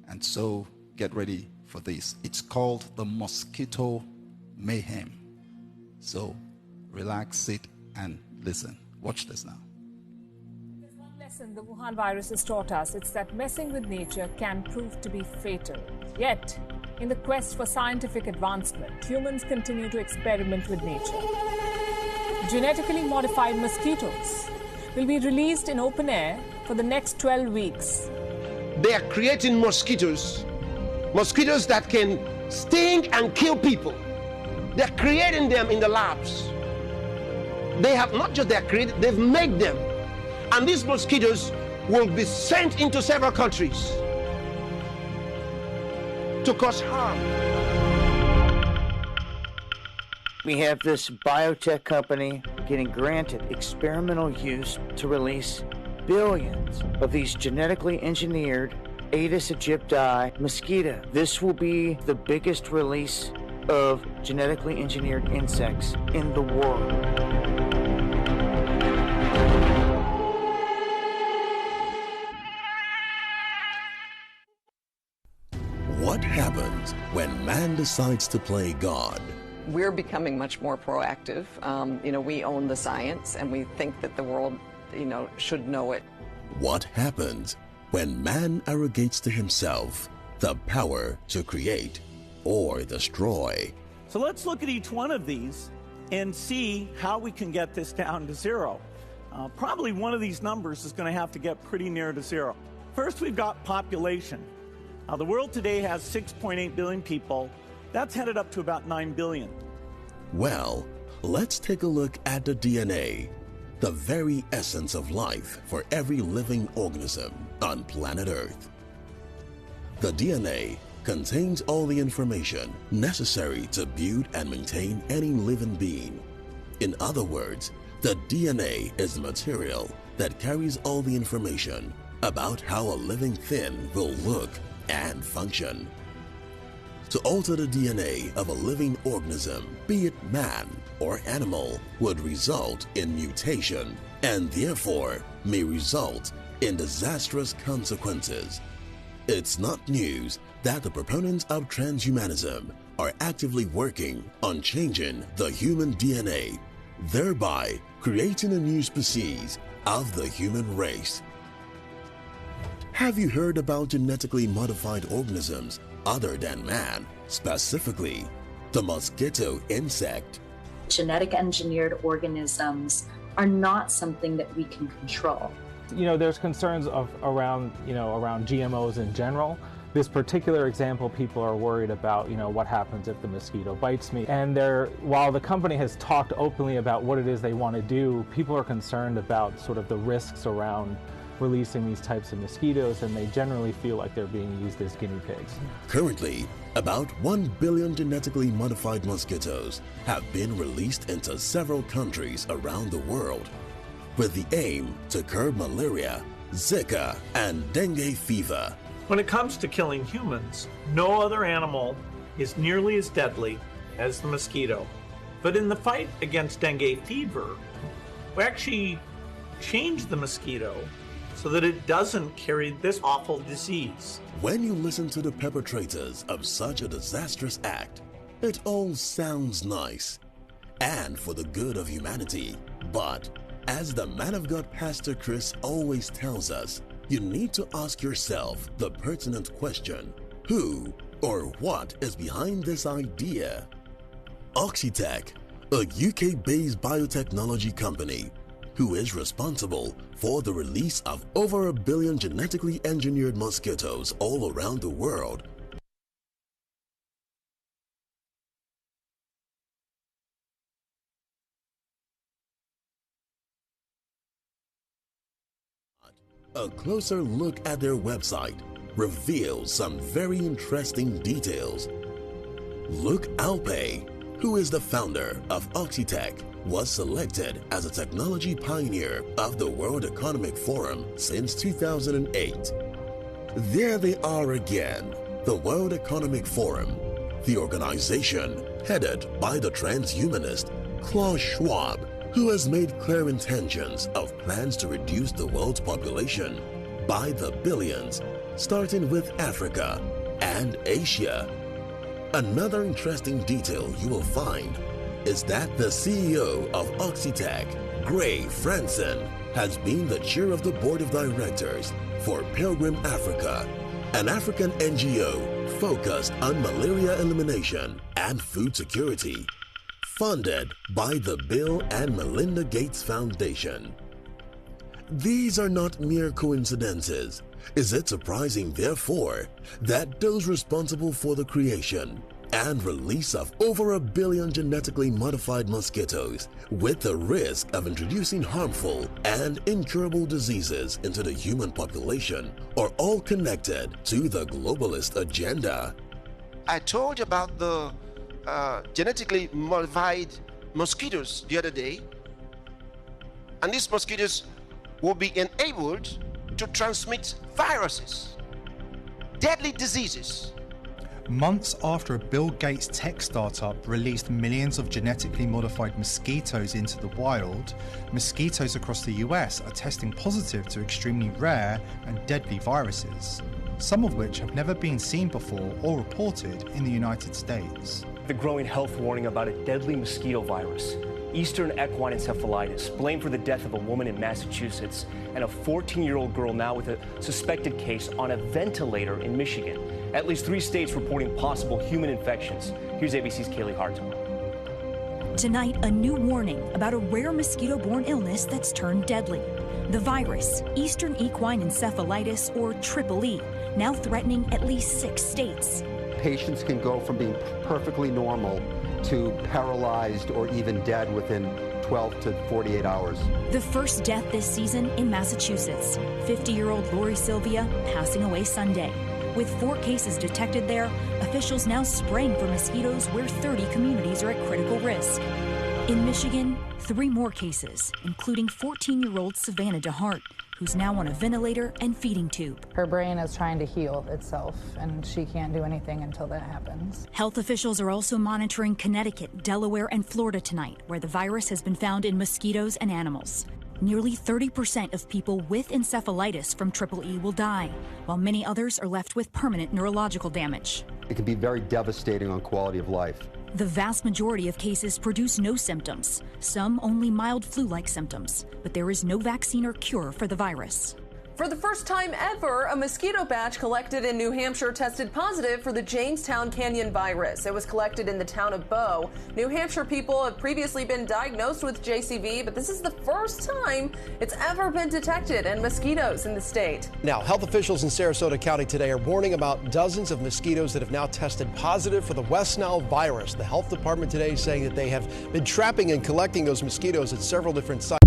And so get ready for this. It's called the mosquito mayhem. So relax, sit, and listen. Watch this now. There's one lesson the Wuhan virus has taught us. It's that messing with nature can prove to be fatal. Yet, in the quest for scientific advancement, humans continue to experiment with nature. Genetically modified mosquitoes will be released in open air for the next 12 weeks. They are creating mosquitoes that can sting and kill people. They're creating them in the labs. They have not just they're created, they've made them. And these mosquitoes will be sent into several countries to cause harm. We have this biotech company getting granted experimental use to release billions of these genetically engineered Aedes aegypti mosquito. This will be the biggest release of genetically engineered insects in the world. What happens when man decides to play God? We're becoming much more proactive. We own the science, and we think that the world, should know it. What happens when man arrogates to himself the power to create or destroy? So let's look at each one of these and see how we can get this down to zero. Probably one of these numbers is going to have to get pretty near to zero. First, we've got population. The world today has 6.8 billion people. That's headed up to about 9 billion. Well, let's take a look at the DNA, the very essence of life for every living organism on planet Earth. The DNA contains all the information necessary to build and maintain any living being. In other words, the DNA is the material that carries all the information about how a living thing will look and function. To alter the DNA of a living organism, be it man or animal, would result in mutation and therefore may result in disastrous consequences. It's not news that the proponents of transhumanism are actively working on changing the human DNA, thereby creating a new species of the human race. Have you heard about genetically modified organisms other than man, specifically the mosquito insect? Genetic engineered organisms are not something that we can control. There's concerns around GMOs in general. This particular example, people are worried about, what happens if the mosquito bites me. And while the company has talked openly about what it is they want to do, people are concerned about sort of the risks around releasing these types of mosquitoes, and they generally feel like they're being used as guinea pigs. Currently, about 1 billion genetically modified mosquitoes have been released into several countries around the world, with the aim to curb malaria, Zika, and dengue fever. When it comes to killing humans, no other animal is nearly as deadly as the mosquito. But in the fight against dengue fever, we actually changed the mosquito so that it doesn't carry this awful disease. When you listen to the perpetrators of such a disastrous act, it all sounds nice and for the good of humanity. But as the man of God Pastor Chris always tells us, you need to ask yourself the pertinent question: who or what is behind this idea? Oxitec, a UK-based biotechnology company, who is responsible for the release of over 1 billion genetically engineered mosquitoes all around the world, a closer look at their website reveals some very interesting details. Luke Alpay, who is the founder of Oxitec, was selected as a technology pioneer of the World Economic Forum since 2008. There they are again, the World Economic Forum, the organization headed by the transhumanist Klaus Schwab, who has made clear intentions of plans to reduce the world's population by the billions starting with Africa and Asia. Another interesting detail you will find is that the CEO of Oxitec, Gray Franson, has been the chair of the board of directors for Pilgrim Africa, an African NGO focused on malaria elimination and food security, funded by the Bill and Melinda Gates Foundation. These are not mere coincidences. Is it surprising, therefore, that those responsible for the creation and release of over 1 billion genetically modified mosquitoes with the risk of introducing harmful and incurable diseases into the human population are all connected to the globalist agenda? I told you about the genetically modified mosquitoes the other day, and these mosquitoes will be enabled to transmit viruses, deadly diseases. Months after a Bill Gates tech startup released millions of genetically modified mosquitoes into the wild, mosquitoes across the US are testing positive to extremely rare and deadly viruses, some of which have never been seen before or reported in the United States. The growing health warning about a deadly mosquito virus, Eastern equine encephalitis, blamed for the death of a woman in Massachusetts, and a 14-year-old girl now with a suspected case on a ventilator in Michigan. At least 3 states reporting possible human infections. Here's ABC's Kaylee Hartung. Tonight, a new warning about a rare mosquito-borne illness that's turned deadly. The virus, Eastern equine encephalitis, or EEE, now threatening at least 6 states. Patients can go from being perfectly normal to paralyzed or even dead within 12 to 48 hours. The first death this season in Massachusetts. 50-year-old Lori Sylvia passing away Sunday. With 4 cases detected there, officials now spraying for mosquitoes where 30 communities are at critical risk. In Michigan, 3 more cases, including 14-year-old Savannah DeHart, who's now on a ventilator and feeding tube. Her brain is trying to heal itself, and she can't do anything until that happens. Health officials are also monitoring Connecticut, Delaware, and Florida tonight, where the virus has been found in mosquitoes and animals. Nearly 30% of people with encephalitis from EEE will die, while many others are left with permanent neurological damage. It can be very devastating on quality of life. The vast majority of cases produce no symptoms, some only mild flu-like symptoms, but there is no vaccine or cure for the virus. For the first time ever, a mosquito batch collected in New Hampshire tested positive for the Jamestown Canyon virus. It was collected in the town of Bow. New Hampshire people have previously been diagnosed with JCV, but this is the first time it's ever been detected in mosquitoes in the state. Now, health officials in Sarasota County today are warning about dozens of mosquitoes that have now tested positive for the West Nile virus. The health department today is saying that they have been trapping and collecting those mosquitoes at several different sites.